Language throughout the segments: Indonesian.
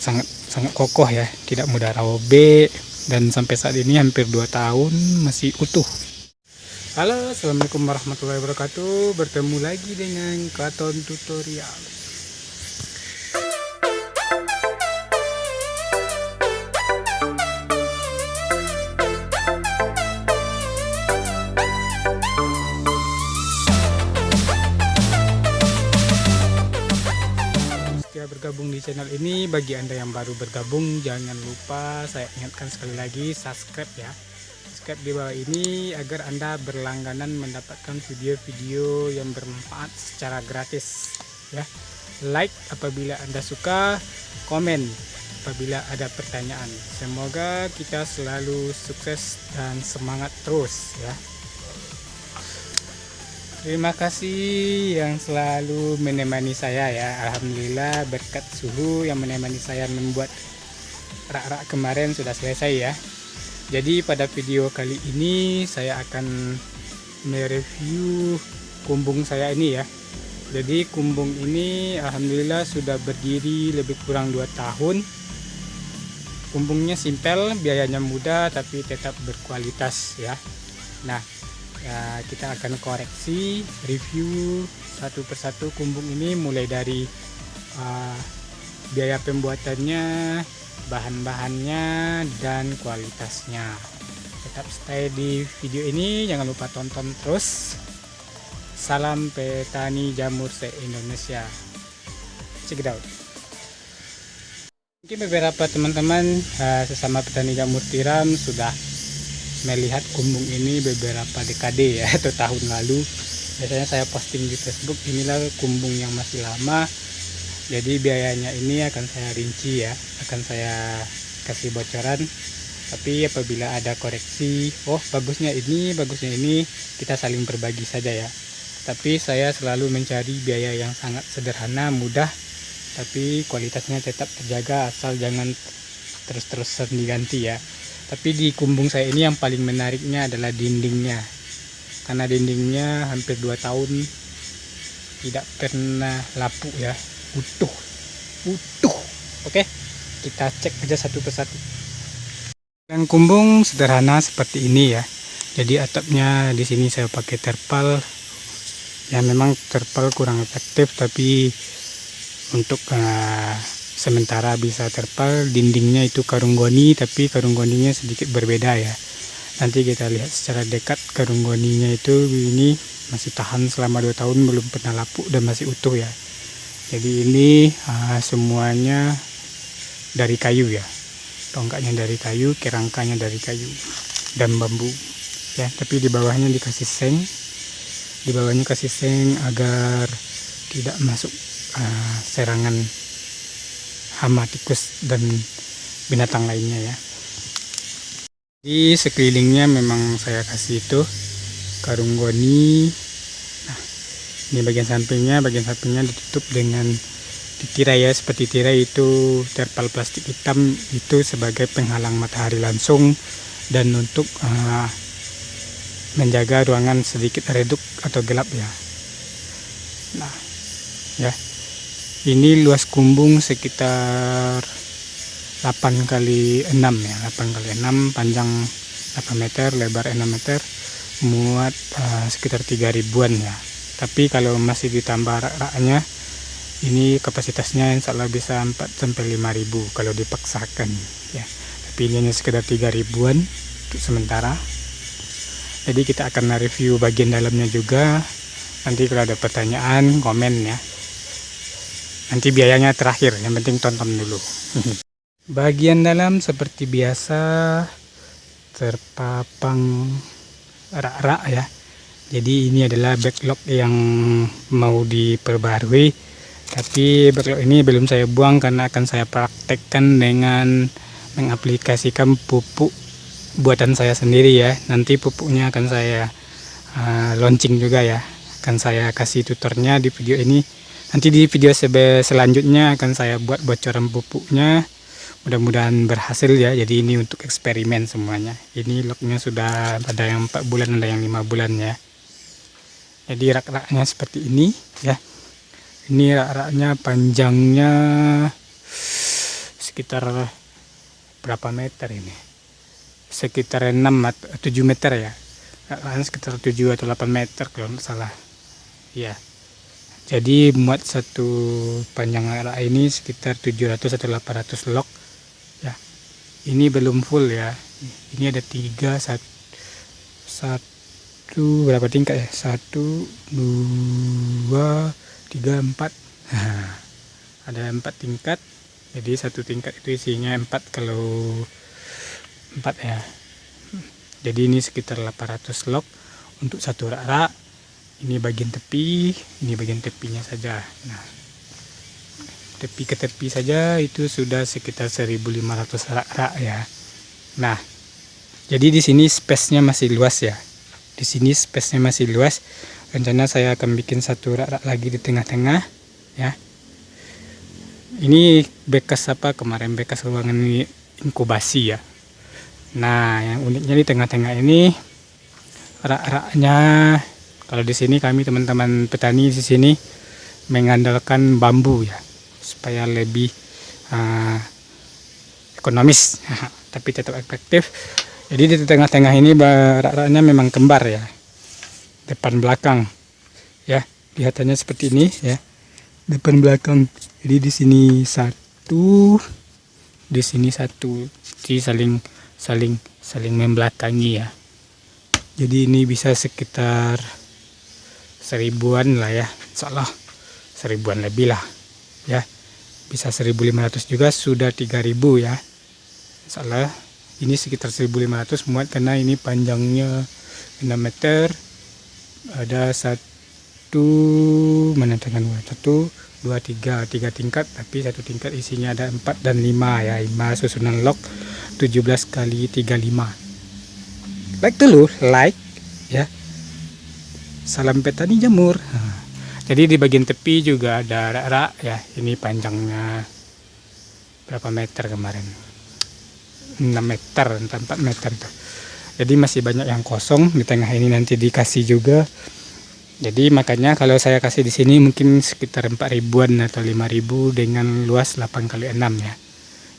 sangat kokoh ya, tidak mudah robek, dan sampai saat ini hampir 2 tahun masih utuh. Halo, assalamualaikum warahmatullahi wabarakatuh. Bertemu lagi dengan Katon Tutorial. Bergabung di channel ini, bagi Anda yang baru bergabung, jangan lupa saya ingatkan sekali lagi, subscribe ya. Subscribe di bawah ini agar Anda berlangganan mendapatkan video-video yang bermanfaat secara gratis ya. Like apabila Anda suka, komen apabila ada pertanyaan. Semoga kita selalu sukses dan semangat terus ya. Terima kasih yang selalu menemani saya ya. Alhamdulillah berkat suhu yang menemani saya membuat rak-rak kemarin sudah selesai ya. Jadi pada video kali ini saya akan mereview kumbung saya ini ya. Jadi kumbung ini alhamdulillah sudah berdiri lebih kurang 2 tahun. Kumbungnya simpel, biayanya mudah tapi tetap berkualitas ya. Nah, ya, kita akan koreksi review satu persatu kumbung ini, mulai dari biaya pembuatannya, bahan-bahannya, dan kualitasnya. Tetap stay di video ini, jangan lupa tonton terus. Salam petani jamur se-Indonesia. Check it out. Mungkin beberapa teman-teman sesama petani jamur tiram sudah melihat kumbung ini beberapa dekade ya, atau tahun lalu. Biasanya saya posting di Facebook, inilah kumbung yang masih lama. Jadi biayanya ini akan saya rinci ya, akan saya kasih bocoran. Tapi apabila ada koreksi, oh bagusnya ini, kita saling berbagi saja ya. Tapi saya selalu mencari biaya yang sangat sederhana, mudah, tapi kualitasnya tetap terjaga, asal jangan terus-terusan diganti ya. Tapi di kumbung saya ini yang paling menariknya adalah dindingnya, karena dindingnya hampir 2 tahun tidak pernah lapuk ya, utuh. Oke, kita cek aja satu persatu. Yang kumbung sederhana seperti ini ya. Jadi atapnya di sini saya pakai terpal. Ya memang terpal kurang efektif, tapi untuk sementara bisa terpal. Dindingnya itu karung goni, tapi karung goninya sedikit berbeda ya. Nanti kita lihat secara dekat karung goninya itu, ini masih tahan selama 2 tahun, belum pernah lapuk dan masih utuh ya. Jadi ini semuanya dari kayu ya. Tongkatnya dari kayu, kerangkanya dari kayu dan bambu ya. Tapi di bawahnya dikasih seng. Di bawahnya kasih seng agar tidak masuk serangan hama, tikus, dan binatang lainnya ya. Di sekelilingnya memang saya kasih itu karung goni. Nah, ini bagian sampingnya ditutup dengan ditirai ya, seperti tirai itu terpal plastik hitam, itu sebagai penghalang matahari langsung dan untuk menjaga ruangan sedikit redup atau gelap ya. Nah ya, ini luas kumbung sekitar 8x6 ya, 8x6, panjang 8 meter, lebar 6 meter, muat sekitar 3.000-an ya. Tapi kalau masih ditambah rak-raknya, ini kapasitasnya insya Allah bisa 4-5.000 kalau dipaksakan ya. Tapi ini hanya sekitar 3.000-an untuk sementara. Jadi kita akan review bagian dalamnya juga. Nanti kalau ada pertanyaan, komen ya. Nanti biayanya terakhir, yang penting tonton dulu. Bagian dalam seperti biasa terpapang rak-rak ya. Jadi ini adalah backlog yang mau diperbarui. Tapi backlog ini belum saya buang karena akan saya praktekkan dengan mengaplikasikan pupuk buatan saya sendiri ya. Nanti pupuknya akan saya launching juga ya. Akan saya kasih tutornya di video ini. Nanti di video selanjutnya akan saya buat bocoran pupuknya. Mudah-mudahan berhasil ya. Jadi ini untuk eksperimen semuanya. Ini lognya sudah ada yang 4 bulan, ada yang 5 bulan ya. Jadi rak-raknya seperti ini ya. Ini rak-raknya panjangnya sekitar berapa meter ini, sekitar 6 atau 7 meter ya, sekitar 7 atau 8 meter kalau nggak salah ya. Jadi muat satu panjang rak ini sekitar 700 atau 800 log ya. Ini belum full ya, ini ada 3 satu berapa tingkat ya, 1 2 3 4 ada 4 tingkat. Jadi satu tingkat itu isinya 4 kalau 4 ya. Jadi ini sekitar 800 log untuk satu rak. Ini bagian tepi, ini bagian tepinya saja. Nah, tepi ke tepi saja itu sudah sekitar 1500 rak ya. Nah, jadi di sini space-nya masih luas ya. Di sini space-nya masih luas. Rencana saya akan bikin satu rak lagi di tengah-tengah ya. Ini bekas apa kemarin, bekas ruangan ini inkubasi ya. Nah, yang uniknya di tengah-tengah ini rak-raknya, kalau di sini kami teman-teman petani di sini mengandalkan bambu ya, supaya lebih ekonomis tapi tetap efektif. Jadi di tengah-tengah ini rak-raknya memang kembar ya, depan belakang ya, kelihatannya seperti ini ya, depan belakang. Jadi di sini satu, di sini satu, jadi saling membelakangi ya. Jadi ini bisa sekitar 1000-an lah ya, insyaallah 1000-an lebih lah ya, bisa 1500 juga, sudah 3000 ya insyaallah. Ini sekitar 1500 muat karena ini panjangnya 6 meter, ada satu mana tangan 1 2 3 tingkat, tapi satu tingkat isinya ada 4 dan 5 ya, 5 susunan log 17 kali 35. Like dulu, like ya. Salam petani jamur. Jadi di bagian tepi juga ada rak-rak ya. Ini panjangnya berapa meter kemarin? 6 meter, 4 meter tuh. Jadi masih banyak yang kosong di tengah ini, nanti dikasih juga. Jadi makanya kalau saya kasih di sini mungkin sekitar 4000-an atau 5000 dengan luas 8 kali 6 ya.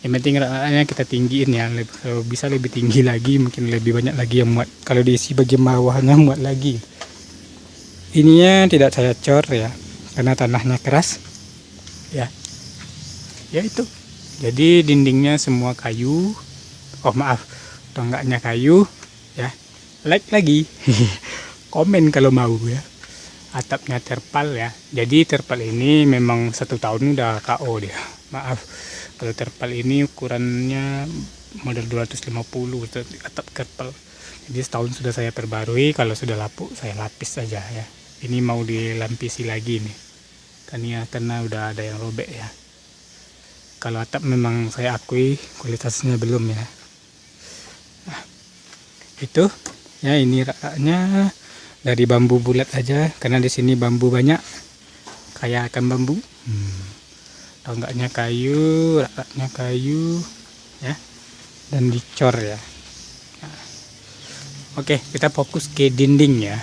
Yang penting rak-raknya kita tinggiin ya, kalau bisa lebih tinggi lagi, mungkin lebih banyak lagi yang muat. Kalau diisi bagian bawahnya muat lagi. Ininya tidak saya cor ya, karena tanahnya keras ya. Ya itu. Jadi dindingnya semua kayu. Oh maaf, tonggaknya kayu ya. Like lagi. Komen kalau mau ya. Atapnya terpal ya. Jadi terpal ini memang 1 tahun udah KO dia. Maaf. Kalau terpal ini ukurannya model 250 atap terpal. Jadi setahun sudah saya perbarui, kalau sudah lapuk saya lapis saja ya. Ini mau dilampisi lagi nih, karena udah ada yang robek ya. Kalau atap memang saya akui kualitasnya belum ya. Nah, itu ya, ini raknya dari bambu bulat aja, karena di sini bambu banyak, kayak akan bambu. Tonggaknya kayu, raknya kayu ya, dan dicor ya. Oke, kita fokus ke dinding ya.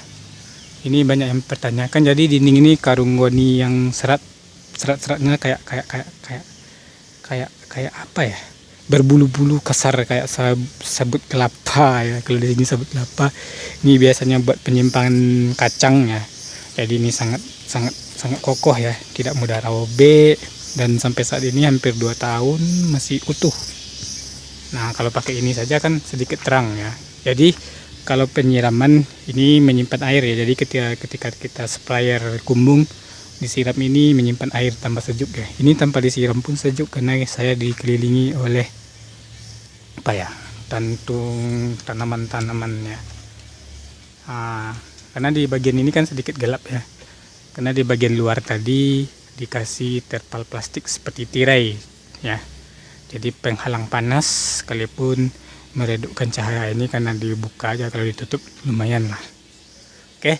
Ini banyak yang pertanyakan. Jadi dinding ini karung goni yang seratnya kayak apa ya? Berbulu-bulu kasar kayak sabut kelapa ya. Kalau di sini sabut kelapa. Ini biasanya buat penyimpangan kacang ya. Jadi ini sangat kokoh ya, tidak mudah robek, dan sampai saat ini hampir 2 tahun masih utuh. Nah, kalau pakai ini saja kan sedikit terang ya. Jadi kalau penyiraman ini menyimpan air ya, jadi ketika kita sprayer kumbung disiram ini menyimpan air, tambah sejuk ya. Ini tanpa disiram pun sejuk karena saya dikelilingi oleh apa ya, tanaman-tanamannya. Karena di bagian ini kan sedikit gelap ya, karena di bagian luar tadi dikasih terpal plastik seperti tirai ya, jadi penghalang panas sekalipun meredupkan cahaya ini, karena dibuka aja, kalau ditutup lumayan lah. Oke,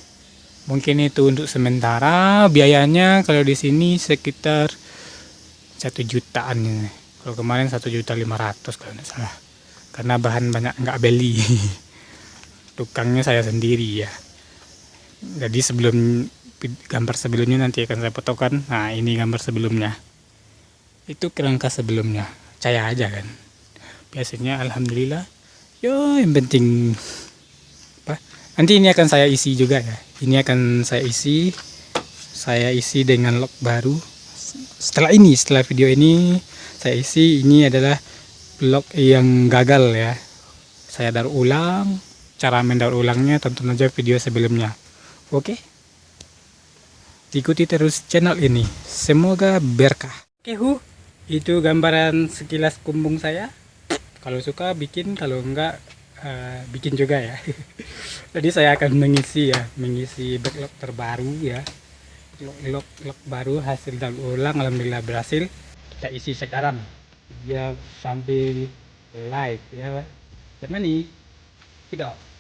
mungkin itu untuk sementara. Biayanya kalau di sini sekitar 1 jutaan ini. Kalau kemarin 1.500.000 kalau tidak salah, karena bahan banyak nggak beli. Tukangnya saya sendiri ya. Jadi gambar sebelumnya nanti akan saya fotokan. Nah, ini gambar sebelumnya, itu kerangka sebelumnya, percaya aja kan. Biasanya alhamdulillah. Yo, yang penting apa? Nanti ini akan saya isi juga ya. Ini akan saya isi. Saya isi dengan log baru. Setelah video ini saya isi, ini adalah log yang gagal ya. Saya daur ulang. Cara mendaur ulangnya tonton aja video sebelumnya. Oke? Ikuti terus channel ini. Semoga berkah. Oke, itu gambaran sekilas kumbung saya. Kalau suka bikin, kalau enggak bikin juga ya. Jadi saya akan mengisi backlog terbaru ya. Log baru hasil daur ulang, alhamdulillah berhasil. Kita isi sekarang. Dia sambil live ya. Jangan nih. Tidak.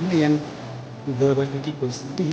Lumayan, beberapa titik positif.